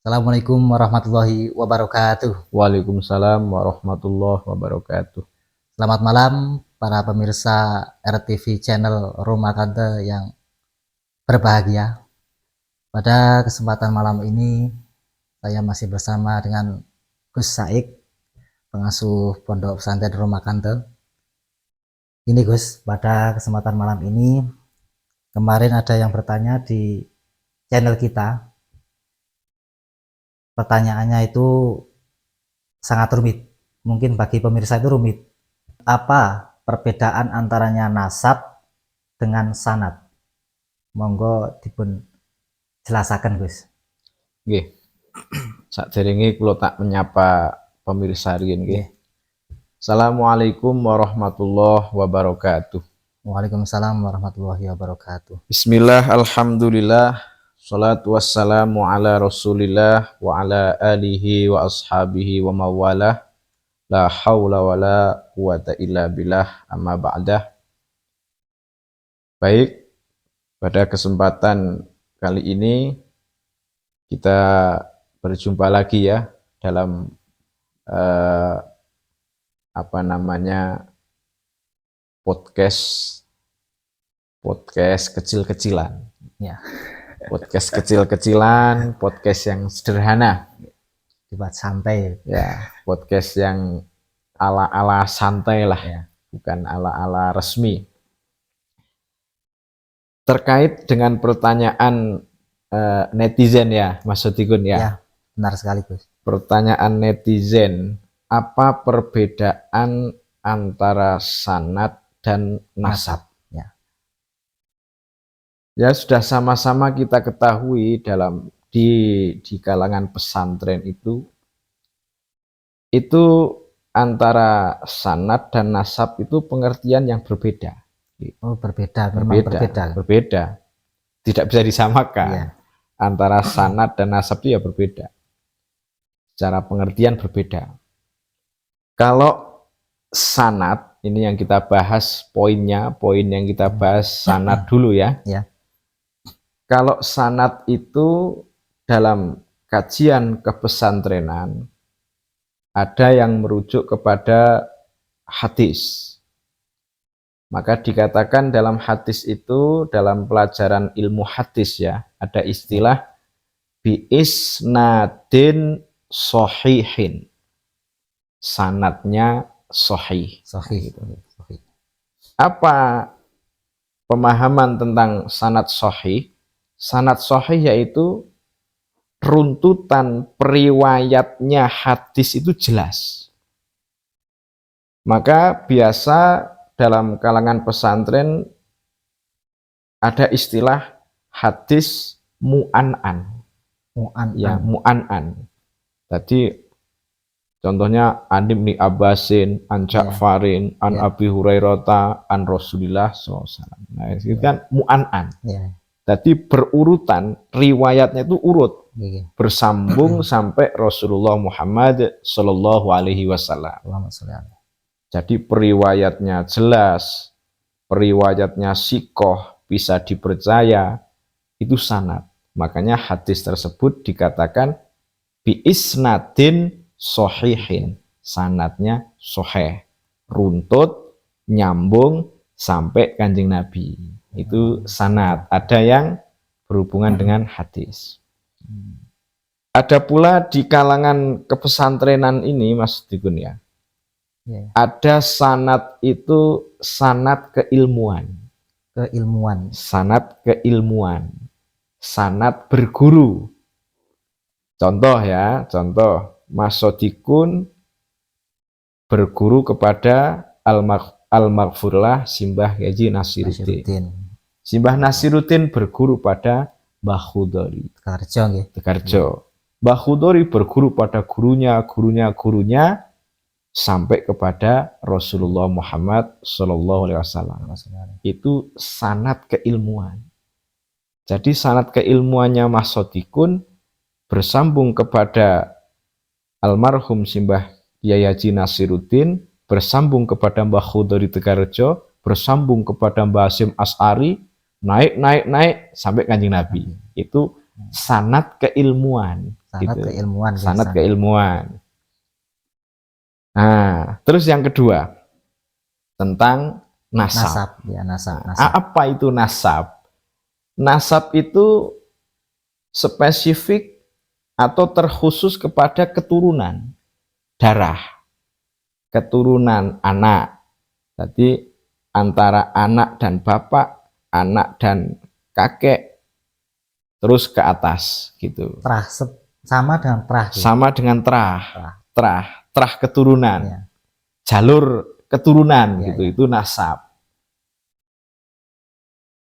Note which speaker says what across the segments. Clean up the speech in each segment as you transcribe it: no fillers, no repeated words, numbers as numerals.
Speaker 1: Assalamualaikum warahmatullahi wabarakatuh.
Speaker 2: Waalaikumsalam warahmatullahi wabarakatuh.
Speaker 1: Selamat malam para pemirsa RTV channel Rumah Tante yang berbahagia. Pada kesempatan malam ini saya masih bersama dengan Gus Saik, pengasuh Pondok Pesantren Rumah Tante. Ini Gus, pada kesempatan malam ini kemarin ada yang bertanya di channel kita. Pertanyaannya itu sangat rumit. Mungkin bagi pemirsa itu rumit. Apa perbedaan antaranya nasab dengan sanad? Monggo dipun jelasaken, Gus.
Speaker 2: Nggih. Sakderenge kula tak menyapa pemirsa riyin nggih. Assalamualaikum warahmatullahi wabarakatuh.
Speaker 1: Waalaikumsalam warahmatullahi wabarakatuh.
Speaker 2: Bismillah, alhamdulillah, salatu wassalamu ala rasulillah wa ala alihi wa ashabihi wa mawalah. La haula wa la quwata illa billah, amma ba'dah. Baik, pada kesempatan kali ini kita berjumpa lagi ya dalam podcast kecil-kecilan.
Speaker 1: Ya,
Speaker 2: Podcast kecil-kecilan, podcast yang sederhana.
Speaker 1: dibuat santai.
Speaker 2: Ya, podcast yang ala-ala santai lah
Speaker 1: Ya.
Speaker 2: Bukan ala-ala resmi. Terkait dengan pertanyaan netizen ya, Mas Sotikun ya.
Speaker 1: Ya, benar sekali, Gus.
Speaker 2: Pertanyaan netizen, apa perbedaan antara sanad dan nasab? Ya sudah sama-sama kita ketahui di kalangan pesantren itu antara sanad dan nasab itu pengertian yang berbeda.
Speaker 1: Oh, berbeda, memang
Speaker 2: Berbeda. Tidak bisa disamakan.
Speaker 1: Ya.
Speaker 2: Antara sanad dan nasab itu ya berbeda. Secara pengertian berbeda. Kalau sanad, ini yang kita bahas poin yang kita bahas sanad dulu ya.
Speaker 1: Ya.
Speaker 2: Kalau sanad itu dalam kajian kepesantrenan ada yang merujuk kepada hadis. Maka dikatakan dalam hadis itu, dalam pelajaran ilmu hadis ya, ada istilah biisnadin sohihin. Sanadnya sahih.
Speaker 1: Sahih.
Speaker 2: Apa pemahaman tentang sanad sahih? Sanad sahih yaitu runtutan periwayatnya hadis itu jelas. Maka biasa dalam kalangan pesantren ada istilah hadis mu'an'an. Ya, mu'an'an. Tadi contohnya an Ibnu Abbasin, an Ja'farin, an Abi Hurairah, an Rasulillah SAW. Nah, itu kan mu'an'an. Jadi berurutan, riwayatnya itu urut, bersambung sampai Rasulullah Muhammad Sallallahu Alaihi Wasallam. Jadi periwayatnya jelas, periwayatnya sikoh, bisa dipercaya, itu sanad. Makanya hadis tersebut dikatakan biisnadin sohihin, sanadnya soheh, runtut, nyambung sampai Kanjeng Nabi. Itu sanad. Ada yang berhubungan dengan hadis. Ada pula di kalangan kepesantrenan ini, Mas Dikun ya, ada sanad itu sanad keilmuan. Sanad keilmuan. Sanad berguru. Contoh Mas Sodikun berguru kepada Al-Maghfurlah Simbah Haji Nasiruddin. Simbah Nasiruddin berguru pada Mbah Khudori Tegarjo. Mbah Khudori berguru pada gurunya sampai kepada Rasulullah Muhammad Sallallahu Alaihi Wasallam. Itu sanad keilmuan. Jadi sanad keilmuannya Mas Sodikun bersambung kepada almarhum Simbah Kyai Haji Nasiruddin, bersambung kepada Mbah Khudori Tegarjo, bersambung kepada Mbah Hasyim As'ari, naik sampai Kanjeng Nabi. Itu sanad keilmuan.
Speaker 1: Sanad
Speaker 2: gitu.
Speaker 1: keilmuan.
Speaker 2: Sanad
Speaker 1: biasanya.
Speaker 2: keilmuan. Nah, terus yang kedua tentang nasab.
Speaker 1: Nasab, ya nasab,
Speaker 2: Nah,
Speaker 1: nasab.
Speaker 2: apa itu nasab? Nasab itu spesifik atau terkhusus kepada keturunan darah, keturunan anak. Jadi antara anak dan bapak, anak dan kakek, terus ke atas gitu.
Speaker 1: Terah sama dengan terah. Gitu.
Speaker 2: Sama dengan terah keturunan,
Speaker 1: Ya.
Speaker 2: jalur keturunan
Speaker 1: Ya,
Speaker 2: gitu,
Speaker 1: ya.
Speaker 2: itu nasab.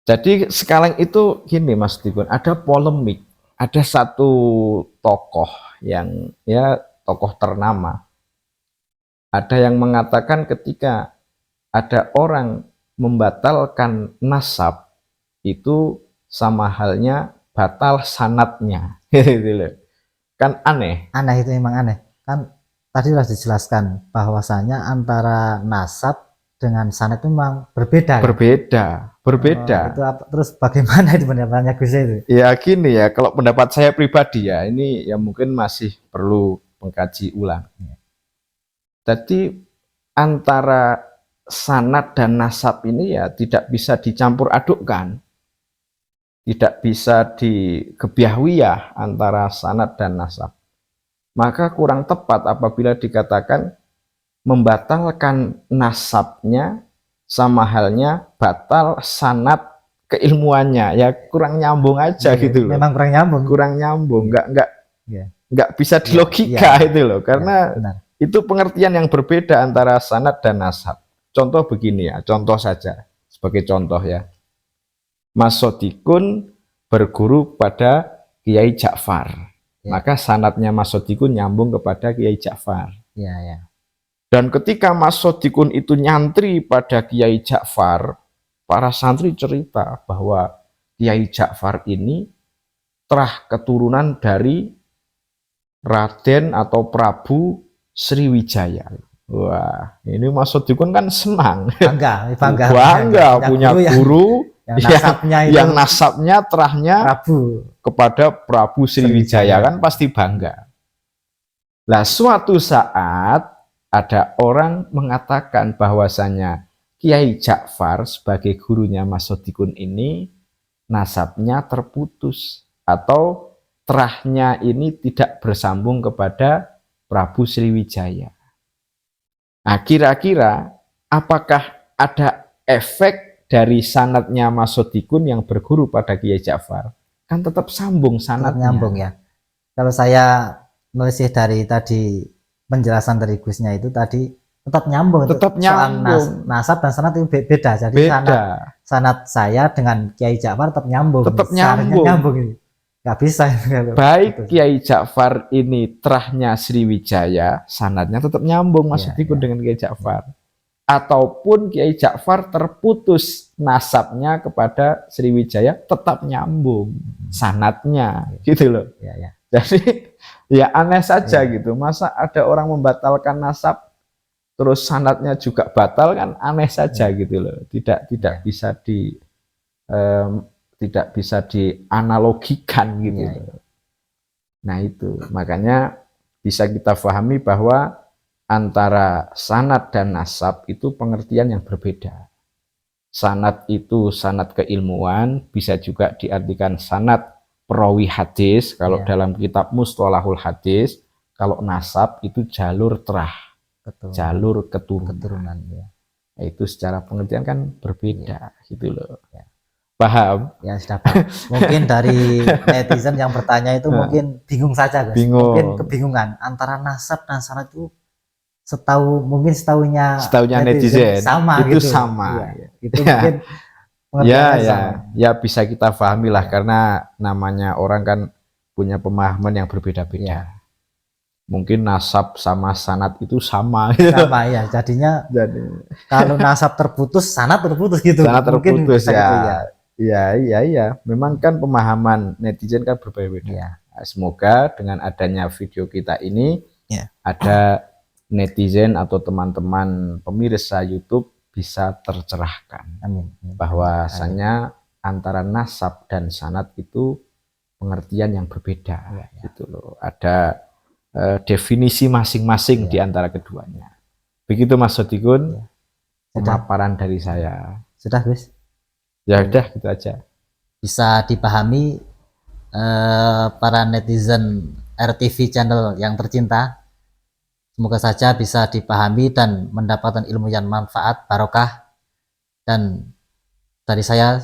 Speaker 2: Jadi sekarang itu gini Mas Dikun, ada polemik, ada satu tokoh yang ya tokoh ternama. Ada yang mengatakan ketika ada orang membatalkan nasab itu sama halnya batal sanatnya. Gitu loh. Kan aneh.
Speaker 1: Aneh, itu memang aneh. Kan tadi sudah dijelaskan bahwasanya antara nasab dengan sanad itu memang berbeda.
Speaker 2: Berbeda.
Speaker 1: Itu apa? Terus bagaimana itu pendapatnya Gus itu?
Speaker 2: Ya gini ya, kalau pendapat saya pribadi ya, ini ya mungkin masih perlu mengkaji ulang. Jadi antara sanad dan nasab ini ya tidak bisa dicampur adukkan. Tidak bisa dikebiahwiyah antara sanad dan nasab. Maka kurang tepat apabila dikatakan membatalkan nasabnya sama halnya batal sanad keilmuannya, ya kurang nyambung aja gitu loh.
Speaker 1: Memang kurang nyambung.
Speaker 2: Nggak bisa dilogika itu loh, karena itu pengertian yang berbeda antara sanad dan nasab. Contoh begini ya, contoh saja sebagai contoh ya. Mas Sodikun berguru pada Kiai Ja'far, maka sanadnya Mas Sodikun nyambung kepada Kiai Ja'far. Dan ketika Mas Sodikun itu nyantri pada Kiai Ja'far, para santri cerita bahwa Kiai Ja'far ini terah keturunan dari Raden atau Prabu Sriwijaya. Wah, ini Mas Sodikun kan senang. Bangga punya guru yang nasabnya terahnya Prabu kepada Prabu Sriwijaya, kan pasti bangga. Nah, suatu saat ada orang mengatakan bahwasanya Kiai Ja'far sebagai gurunya Mas Sodikun ini nasabnya terputus atau terahnya ini tidak bersambung kepada Prabu Sriwijaya. Nah, kira-kira apakah ada efek dari sanadnya Mas Sodikun yang berguru pada Kiai Ja'far? Kan tetap sambung sanadnya.
Speaker 1: Nyambung ya. Kalau saya melisih dari tadi penjelasan dari Gusnya itu tadi tetap nyambung. Soal nasab dan sanad itu beda. Jadi sanad saya dengan Kiai Ja'far tetap nyambung. Nyambung. Nggak bisa.
Speaker 2: Baik Kiai Ja'far ini terahnya Sriwijaya, sanadnya tetap nyambung Mas Sodikun dengan Kiai Ja'far. Ataupun Kiai Ja'far terputus nasabnya kepada Sriwijaya, tetap nyambung sanadnya, gitu loh. Jadi ya aneh saja gitu. Masa ada orang membatalkan nasab terus sanadnya juga batal, kan aneh saja gitu loh. Tidak bisa tidak bisa dianalogikan gitu. Nah itu makanya bisa kita pahami bahwa antara sanad dan nasab itu pengertian yang berbeda. Sanad itu sanad keilmuan, bisa juga diartikan sanad perawi hadis kalau dalam kitab Mustalahul Hadis. Kalau nasab itu jalur terah, jalur keturunan. Itu secara pengertian kan berbeda gitu loh. Paham?
Speaker 1: Ya sudah paham. Mungkin dari netizen yang bertanya itu mungkin bingung saja guys. Mungkin kebingungan antara nasab dan sanad itu setahunya
Speaker 2: netizen
Speaker 1: sama
Speaker 2: itu
Speaker 1: gitu.
Speaker 2: Sama.
Speaker 1: Itu mungkin
Speaker 2: ya bisa kita pahami lah, karena namanya orang kan punya pemahaman yang berbeda-beda. Mungkin nasab sama sanad itu sama gitu.
Speaker 1: Sama ya, jadinya kalau nasab terputus, sanad terputus gitu.
Speaker 2: Sanad terputus ya. Iya. Memang kan pemahaman netizen kan berbeda-beda. Nah, semoga dengan adanya video kita ini ada netizen atau teman-teman pemirsa YouTube bisa tercerahkan. Bahwasanya antara nasab dan sanad itu pengertian yang berbeda,
Speaker 1: Iya, iya.
Speaker 2: gitu loh. Ada definisi masing-masing
Speaker 1: Iya.
Speaker 2: di antara keduanya. Begitu Mas Sodikun,
Speaker 1: Iya.
Speaker 2: pemaparan dari saya.
Speaker 1: Sudah, Gus.
Speaker 2: Ya udah, gitu aja.
Speaker 1: Bisa dipahami para netizen RTV channel yang tercinta. Semoga saja bisa dipahami dan mendapatkan ilmu yang manfaat, barokah. Dan dari saya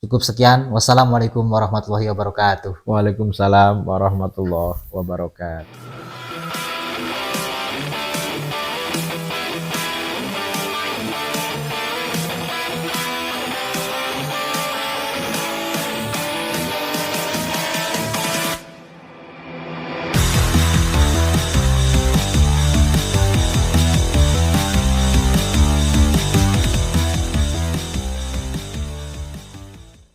Speaker 1: cukup sekian. Wassalamualaikum warahmatullahi wabarakatuh.
Speaker 2: Waalaikumsalam warahmatullahi wabarakatuh.